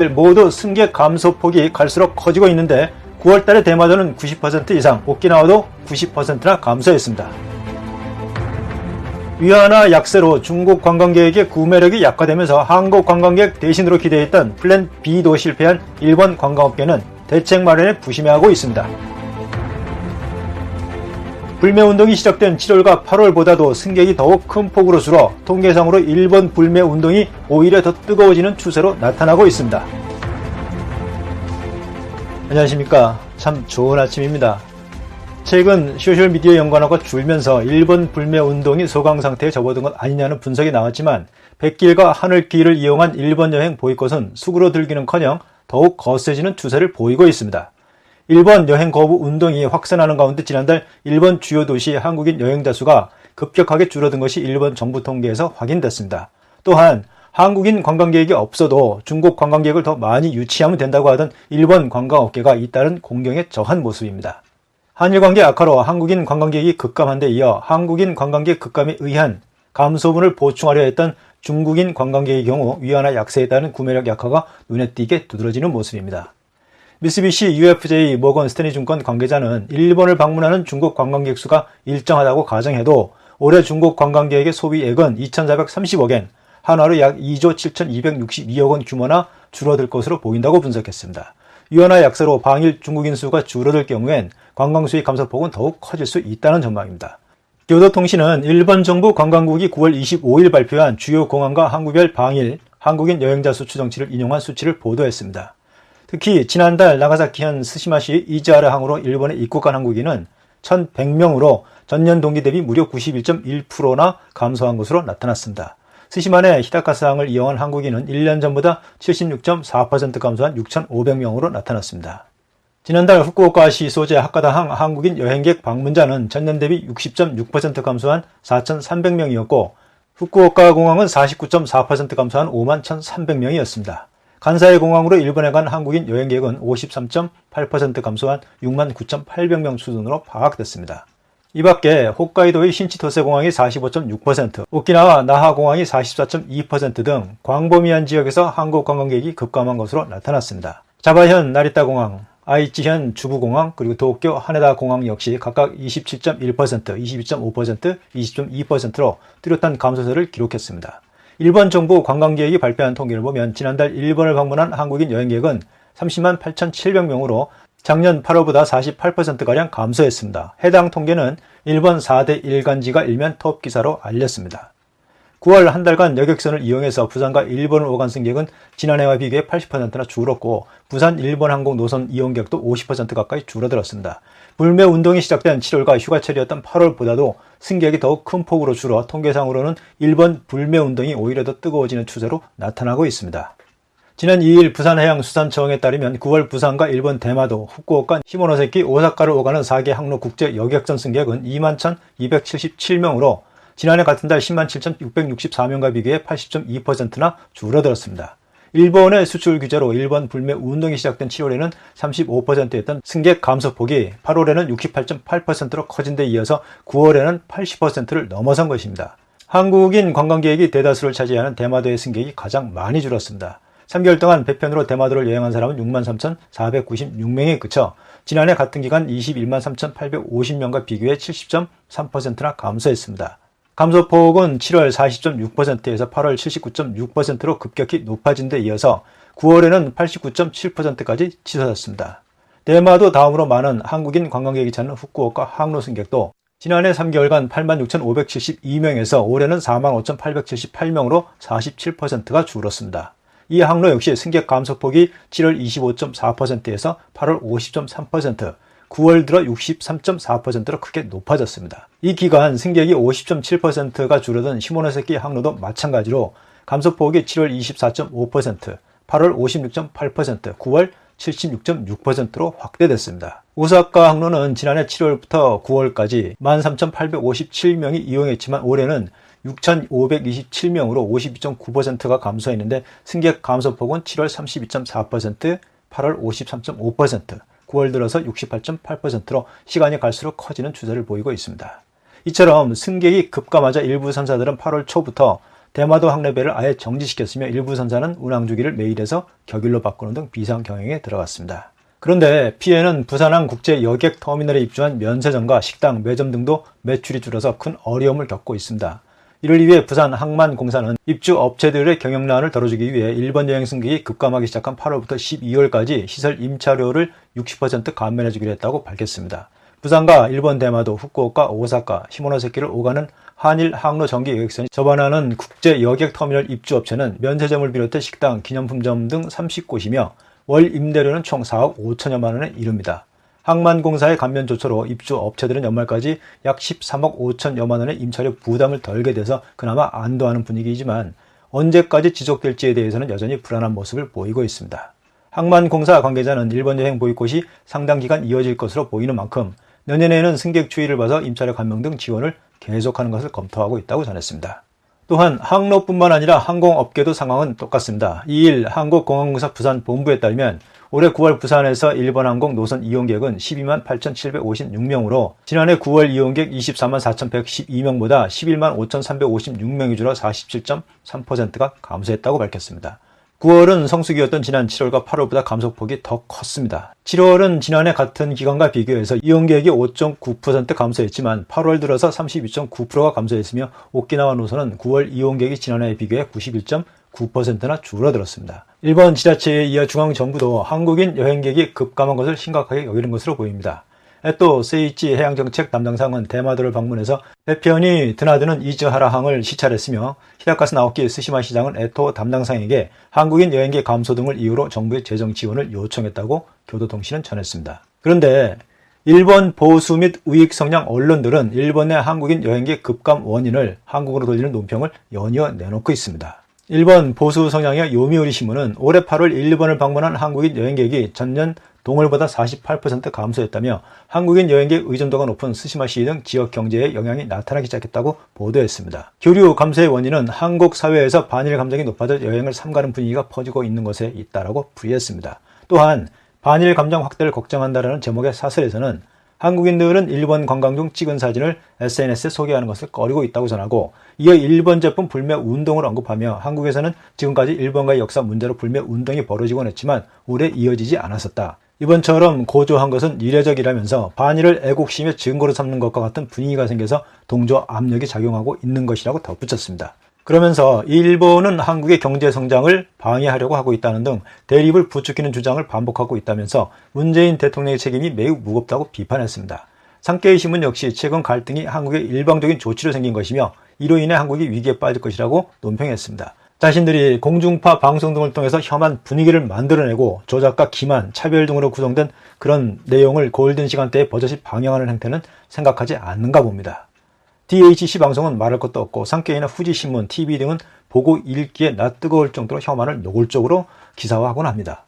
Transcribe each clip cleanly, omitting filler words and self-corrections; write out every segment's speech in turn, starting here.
모두 승객 감소폭이 갈수록 커지고 있는데 9월달에 대마도는 90% 이상, 오키나와도 90%나 감소했습니다. 위안화 약세로 중국 관광객의 구매력이 약화되면서 한국 관광객 대신으로 기대했던 플랜 B도 실패한 일본 관광업계는 대책 마련에 부심해하고 있습니다. 불매운동이 시작된 7월과 8월보다도 승객이 더욱 큰 폭으로 줄어 통계상으로 일본 불매운동이 오히려 더 뜨거워지는 추세로 나타나고 있습니다. 안녕하십니까. 참 좋은 아침입니다. 최근 소셜미디어 연관어가 줄면서 일본 불매운동이 소강상태에 접어든 것 아니냐는 분석이 나왔지만 백길과 하늘길을 이용한 일본 여행 보이콧은 수그러들기는커녕 더욱 거세지는 추세를 보이고 있습니다. 일본 여행 거부 운동이 확산하는 가운데 지난달 일본 주요 도시 한국인 여행자 수가 급격하게 줄어든 것이 일본 정부 통계에서 확인됐습니다. 또한 한국인 관광객이 없어도 중국 관광객을 더 많이 유치하면 된다고 하던 일본 관광업계가 잇따른 공경에 처한 모습입니다. 한일 관계 악화로 한국인 관광객이 급감한 데 이어 한국인 관광객 급감에 의한 감소분을 보충하려 했던 중국인 관광객의 경우 위안화 약세에 따른 구매력 약화가 눈에 띄게 두드러지는 모습입니다. 미쓰비시 UFJ 모건 스탠리 증권 관계자는 일본을 방문하는 중국 관광객 수가 일정하다고 가정해도 올해 중국 관광객의 소비액은 2,430억엔, 한화로 약 2조 7,262억 원 규모나 줄어들 것으로 보인다고 분석했습니다. 위안화 약세로 방일 중국인 수가 줄어들 경우엔 관광 수익 감소폭은 더욱 커질 수 있다는 전망입니다. 교도통신은 일본 정부 관광국이 9월 25일 발표한 주요 공항과 항구별 방일 한국인 여행자 수 추정치를 인용한 수치를 보도했습니다. 특히 지난달 나가사키현 스시마시 이즈하라 항으로 일본에 입국한 한국인은 1,100명으로 전년 동기 대비 무려 91.1%나 감소한 것으로 나타났습니다. 스시마 내 히다카스 항을 이용한 한국인은 1년 전보다 76.4% 감소한 6,500명으로 나타났습니다. 지난달 후쿠오카시 소재 하카다항 한국인 여행객 방문자는 전년 대비 60.6% 감소한 4,300명이었고 후쿠오카 공항은 49.4% 감소한 51,300명이었습니다. 간사이 공항으로 일본에 간 한국인 여행객은 53.8% 감소한 69,800명 수준으로 파악됐습니다. 이 밖에 홋카이도의 신치토세 공항이 45.6%, 오키나와 나하 공항이 44.2% 등 광범위한 지역에서 한국 관광객이 급감한 것으로 나타났습니다. 자바현 나리타 공항, 아이치현 주부 공항, 그리고 도쿄 하네다 공항 역시 각각 27.1%, 22.5%, 20.2%로 뚜렷한 감소세를 기록했습니다. 일본 정부 관광계획이 발표한 통계를 보면 지난달 일본을 방문한 한국인 여행객은 30만 8,700명으로 작년 8월보다 48%가량 감소했습니다. 해당 통계는 일본 4대 일간지가 일면 톱 기사로 알렸습니다. 9월 한 달간 여객선을 이용해서 부산과 일본을 오간 승객은 지난해와 비교해 80%나 줄었고 부산 일본 항공 노선 이용객도 50% 가까이 줄어들었습니다. 불매 운동이 시작된 7월과 휴가철이었던 8월보다도 승객이 더욱 큰 폭으로 줄어 통계상으로는 일본 불매 운동이 오히려 더 뜨거워지는 추세로 나타나고 있습니다. 지난 2일 부산해양수산청에 따르면 9월 부산과 일본 대마도, 후쿠오카, 시모노세키, 오사카를 오가는 4개 항로 국제 여객선 승객은 21,277명으로 지난해 같은 달 10만 7,664명과 비교해 80.2%나 줄어들었습니다. 일본의 수출 규제로 일본 불매 운동이 시작된 7월에는 35%였던 승객 감소폭이 8월에는 68.8%로 커진 데 이어서 9월에는 80%를 넘어선 것입니다. 한국인 관광객이 대다수를 차지하는 대마도의 승객이 가장 많이 줄었습니다. 3개월 동안 배편으로 대마도를 여행한 사람은 63,496명에 그쳐 지난해 같은 기간 21만 3,850명과 비교해 70.3%나 감소했습니다. 감소폭은 7월 40.6%에서 8월 79.6%로 급격히 높아진 데 이어서 9월에는 89.7%까지 치솟았습니다. 대마도 다음으로 많은 한국인 관광객이 찾는 후쿠오카 항로 승객도 지난해 3개월간 86,572명에서 올해는 45,878명으로 47%가 줄었습니다. 이 항로 역시 승객 감소폭이 7월 25.4%에서 8월 50.3%, 9월 들어 63.4%로 크게 높아졌습니다. 이 기간 승객이 50.7%가 줄어든 시모노세키 항로도 마찬가지로 감소폭이 7월 24.5%, 8월 56.8%, 9월 76.6%로 확대됐습니다. 오사카 항로는 지난해 7월부터 9월까지 13,857명이 이용했지만 올해는 6,527명으로 52.9%가 감소했는데 승객 감소폭은 7월 32.4%, 8월 53.5%, 9월 들어서 68.8%로 시간이 갈수록 커지는 추세를 보이고 있습니다. 이처럼 승객이 급감하자 일부 선사들은 8월 초부터 대마도 항레배를 아예 정지시켰으며 일부 선사는 운항 주기를 매일에서 격일로 바꾸는 등 비상 경영에 들어갔습니다. 그런데 피해는 부산항 국제 여객 터미널에 입주한 면세점과 식당, 매점 등도 매출이 줄어서 큰 어려움을 겪고 있습니다. 이를 위해 부산 항만공사는 입주 업체들의 경영난을 덜어주기 위해 일본 여행 승객이 급감하기 시작한 8월부터 12월까지 시설 임차료를 60% 감면해주기로 했다고 밝혔습니다. 부산과 일본 대마도, 후쿠오카, 오사카, 시모노세키를 오가는 한일 항로 정기 여객선이 접안하는 국제 여객 터미널 입주 업체는 면세점을 비롯해 식당, 기념품점 등 30곳이며 월 임대료는 총 4억 5천여만 원에 이릅니다. 항만공사의 감면 조처로 입주 업체들은 연말까지 약 13억 5천여만 원의 임차료 부담을 덜게 돼서 그나마 안도하는 분위기이지만 언제까지 지속될지에 대해서는 여전히 불안한 모습을 보이고 있습니다. 항만공사 관계자는 일본 여행 보이콧이 상당 기간 이어질 것으로 보이는 만큼 내년에는 승객 추이를 봐서 임차료 감면 등 지원을 계속하는 것을 검토하고 있다고 전했습니다. 또한 항로뿐만 아니라 항공업계도 상황은 똑같습니다. 2일 한국공항공사 부산 본부에 따르면 올해 9월 부산에서 일본 항공 노선 이용객은 12만 8,756명으로 지난해 9월 이용객 24만 4,112명보다 11만 5,356명이 줄어 47.3%가 감소했다고 밝혔습니다. 9월은 성수기였던 지난 7월과 8월보다 감소폭이 더 컸습니다. 7월은 지난해 같은 기간과 비교해서 이용객이 5.9% 감소했지만 8월 들어서 32.9%가 감소했으며 오키나와 노선은 9월 이용객이 지난해에 비교해 91.9%나 줄어들었습니다. 일본 지자체에 이어 중앙정부도 한국인 여행객이 급감한 것을 심각하게 여기는 것으로 보입니다. 또 세이치 해양정책 담당상은 대마도를 방문해서 배편이 드나드는 이즈하라항을 시찰했으며 히라카스 나오키 스시마 시장은 에토 담당상에게 한국인 여행객 감소 등을 이유로 정부의 재정 지원을 요청했다고 교도통신은 전했습니다. 그런데 일본 보수 및 우익 성향 언론들은 일본의 한국인 여행객 급감 원인을 한국으로 돌리는 논평을 연이어 내놓고 있습니다. 일본 보수 성향의 요미우리 신문은 올해 8월 일본을 방문한 한국인 여행객이 전년 동월보다 48% 감소했다며 한국인 여행객 의존도가 높은 스시마시 등 지역 경제에 영향이 나타나기 시작했다고 보도했습니다. 교류 감소의 원인은 한국 사회에서 반일 감정이 높아져 여행을 삼가는 분위기가 퍼지고 있는 것에 있다라고 부의했습니다. 또한 반일 감정 확대를 걱정한다라는 제목의 사설에서는 한국인들은 일본 관광 중 찍은 사진을 SNS에 소개하는 것을 꺼리고 있다고 전하고 이어 일본 제품 불매 운동을 언급하며 한국에서는 지금까지 일본과의 역사 문제로 불매 운동이 벌어지곤 했지만 오래 이어지지 않았었다. 이번처럼 고조한 것은 이례적이라면서 반일을 애국심의 증거로 삼는 것과 같은 분위기가 생겨서 동조 압력이 작용하고 있는 것이라고 덧붙였습니다. 그러면서 일본은 한국의 경제 성장을 방해하려고 하고 있다는 등 대립을 부추기는 주장을 반복하고 있다면서 문재인 대통령의 책임이 매우 무겁다고 비판했습니다. 산케이 신문 역시 최근 갈등이 한국의 일방적인 조치로 생긴 것이며 이로 인해 한국이 위기에 빠질 것이라고 논평했습니다. 자신들이 공중파 방송 등을 통해서 혐한 분위기를 만들어내고 조작과 기만, 차별 등으로 구성된 그런 내용을 골든 시간대에 버젓이 방영하는 행태는 생각하지 않는가 봅니다. DHC 방송은 말할 것도 없고 산케이나 후지신문, TV 등은 보고 읽기에 낯뜨거울 정도로 혐한을 노골적으로 기사화하곤 합니다.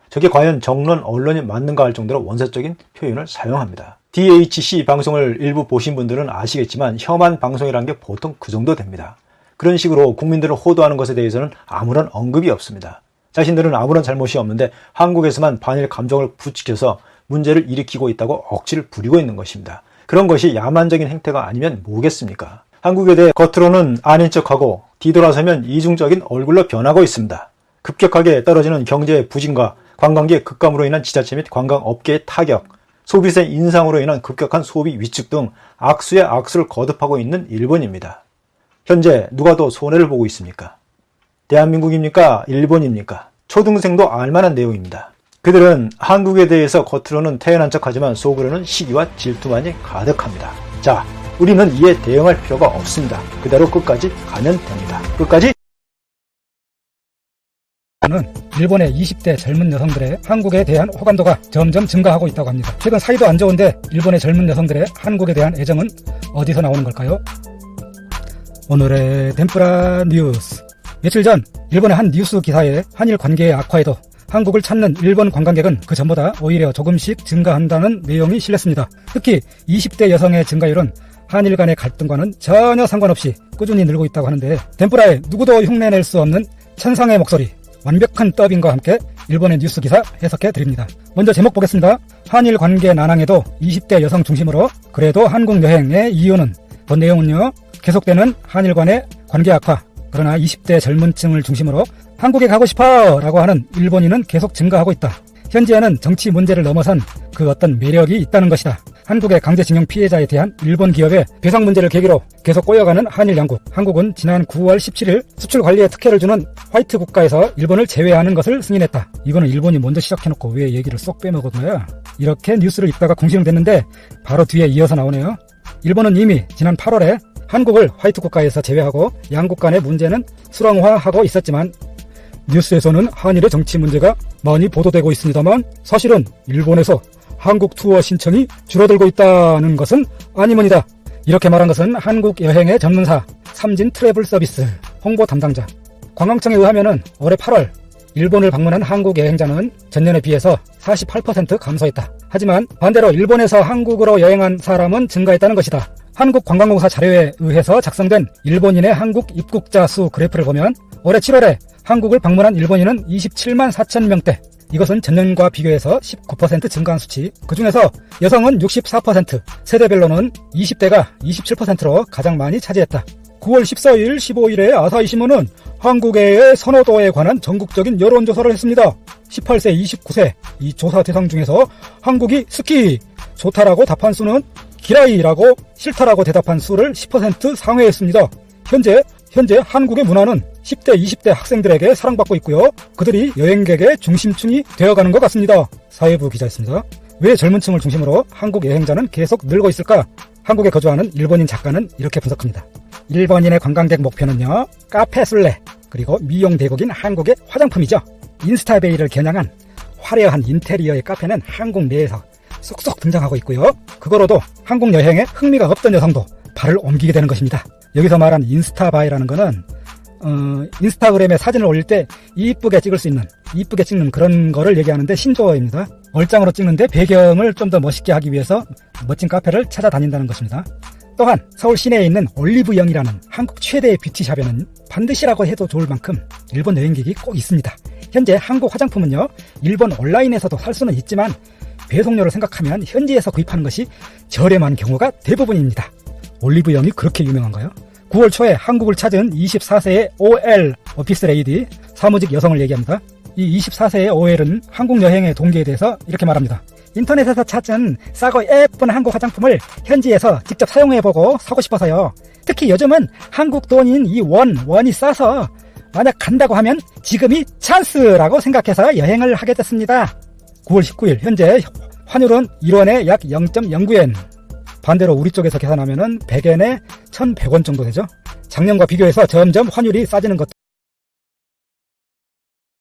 저게 과연 정론 언론이 맞는가 할 정도로 원색적인 표현을 사용합니다. DHC 방송을 일부 보신 분들은 아시겠지만 혐한 방송이라는 게 보통 그 정도 됩니다. 그런 식으로 국민들을 호도하는 것에 대해서는 아무런 언급이 없습니다. 자신들은 아무런 잘못이 없는데 한국에서만 반일 감정을 부추겨서 문제를 일으키고 있다고 억지를 부리고 있는 것입니다. 그런 것이 야만적인 행태가 아니면 뭐겠습니까? 한국에 대해 겉으로는 아닌 척하고 뒤돌아서면 이중적인 얼굴로 변하고 있습니다. 급격하게 떨어지는 경제의 부진과 관광객 급감으로 인한 지자체 및 관광업계의 타격, 소비세 인상으로 인한 급격한 소비 위축 등 악수에 악수를 거듭하고 있는 일본입니다. 현재 누가 더 손해를 보고 있습니까? 대한민국입니까? 일본입니까? 초등생도 알만한 내용입니다. 그들은 한국에 대해서 겉으로는 태연한 척하지만 속으로는 시기와 질투만이 가득합니다. 자, 우리는 이에 대응할 필요가 없습니다. 그대로 끝까지 가면 됩니다. 끝까지! 일본의 20대 젊은 여성들의 한국에 대한 호감도가 점점 증가하고 있다고 합니다. 최근 사이도 안 좋은데 일본의 젊은 여성들의 한국에 대한 애정은 어디서 나오는 걸까요? 오늘의 덴뿌라 뉴스. 며칠 전 일본의 한 뉴스 기사에 한일 관계의 악화에도 한국을 찾는 일본 관광객은 그 전보다 오히려 조금씩 증가한다는 내용이 실렸습니다. 특히 20대 여성의 증가율은 한일 간의 갈등과는 전혀 상관없이 꾸준히 늘고 있다고 하는데 덴뿌라의 누구도 흉내낼 수 없는 천상의 목소리, 완벽한 더빙과 함께 일본의 뉴스 기사 해석해 드립니다. 먼저 제목 보겠습니다. 한일 관계 난항에도 20대 여성 중심으로 그래도 한국 여행의 이유는, 본 내용은요, 계속되는 한일 간의 관계 악화, 그러나 20대 젊은 층을 중심으로 한국에 가고 싶어 라고 하는 일본인은 계속 증가하고 있다. 현재는 정치 문제를 넘어선 그 어떤 매력이 있다는 것이다. 한국의 강제징용 피해자에 대한 일본 기업의 배상 문제를 계기로 계속 꼬여가는 한일 양국. 한국은 지난 9월 17일 수출 관리에 특혜를 주는 화이트 국가에서 일본을 제외하는 것을 승인했다. 이거는 일본이 먼저 시작해놓고 왜 얘기를 쏙 빼먹은 거야? 이렇게 뉴스를 읽다가 궁시렁댔는데 바로 뒤에 이어서 나오네요. 일본은 이미 지난 8월에 한국을 화이트 국가에서 제외하고 양국 간의 문제는 수렁화하고 있었지만 뉴스에서는 한일의 정치 문제가 많이 보도되고 있습니다만 사실은 일본에서 한국 투어 신청이 줄어들고 있다는 것은 아니문이다. 이렇게 말한 것은 한국 여행의 전문사 삼진 트래블 서비스 홍보 담당자. 관광청에 의하면은 올해 8월 일본을 방문한 한국 여행자는 전년에 비해서 48% 감소했다. 하지만 반대로 일본에서 한국으로 여행한 사람은 증가했다는 것이다. 한국관광공사 자료에 의해서 작성된 일본인의 한국 입국자 수 그래프를 보면 올해 7월에 한국을 방문한 일본인은 27만 4천 명대. 이것은 전년과 비교해서 19% 증가한 수치. 그중에서 여성은 64%, 세대별로는 20대가 27%로 가장 많이 차지했다. 9월 14일, 15일에 아사히신문은 한국의 선호도에 관한 전국적인 여론조사를 했습니다. 18세, 29세 이 조사 대상 중에서 한국이 스키 좋다라고 답한 수는 기라이라고 싫다라고 대답한 수를 10% 상회했습니다. 현재 한국의 문화는 10대, 20대 학생들에게 사랑받고 있고요. 그들이 여행객의 중심층이 되어가는 것 같습니다. 사회부 기자였습니다. 왜 젊은 층을 중심으로 한국 여행자는 계속 늘고 있을까? 한국에 거주하는 일본인 작가는 이렇게 분석합니다. 일본인의 관광객 목표는요, 카페 술래, 그리고 미용 대국인 한국의 화장품이죠. 인스타베이를 겨냥한 화려한 인테리어의 카페는 한국 내에서 쏙쏙 등장하고 있고요. 그거로도 한국 여행에 흥미가 없던 여성도 발을 옮기게 되는 것입니다. 여기서 말한 인스타바이라는 거는 인스타그램에 사진을 올릴 때 이쁘게 찍는 그런 거를 얘기하는데 신조어입니다. 얼짱으로 찍는데 배경을 좀 더 멋있게 하기 위해서 멋진 카페를 찾아다닌다는 것입니다. 또한 서울 시내에 있는 올리브영이라는 한국 최대의 뷰티샵에는 반드시라고 해도 좋을 만큼 일본 여행객이 꼭 있습니다. 현재 한국 화장품은요, 일본 온라인에서도 살 수는 있지만 배송료를 생각하면 현지에서 구입하는 것이 저렴한 경우가 대부분입니다. 올리브영이 그렇게 유명한가요? 9월 초에 한국을 찾은 24세의 OL 오피스 레이디, 사무직 여성을 얘기합니다. 이 24세의 OL은 한국 여행의 동기에 대해서 이렇게 말합니다. 인터넷에서 찾은 싸고 예쁜 한국 화장품을 현지에서 직접 사용해보고 사고 싶어서요. 특히 요즘은 한국 돈인 이 원이 싸서 만약 간다고 하면 지금이 찬스라고 생각해서 여행을 하게 됐습니다. 9월 19일 현재 환율은 1원에 약 0.09엔. 반대로 우리 쪽에서 계산하면은 100엔에 1,100원 정도 되죠. 작년과 비교해서 점점 환율이 싸지는 것도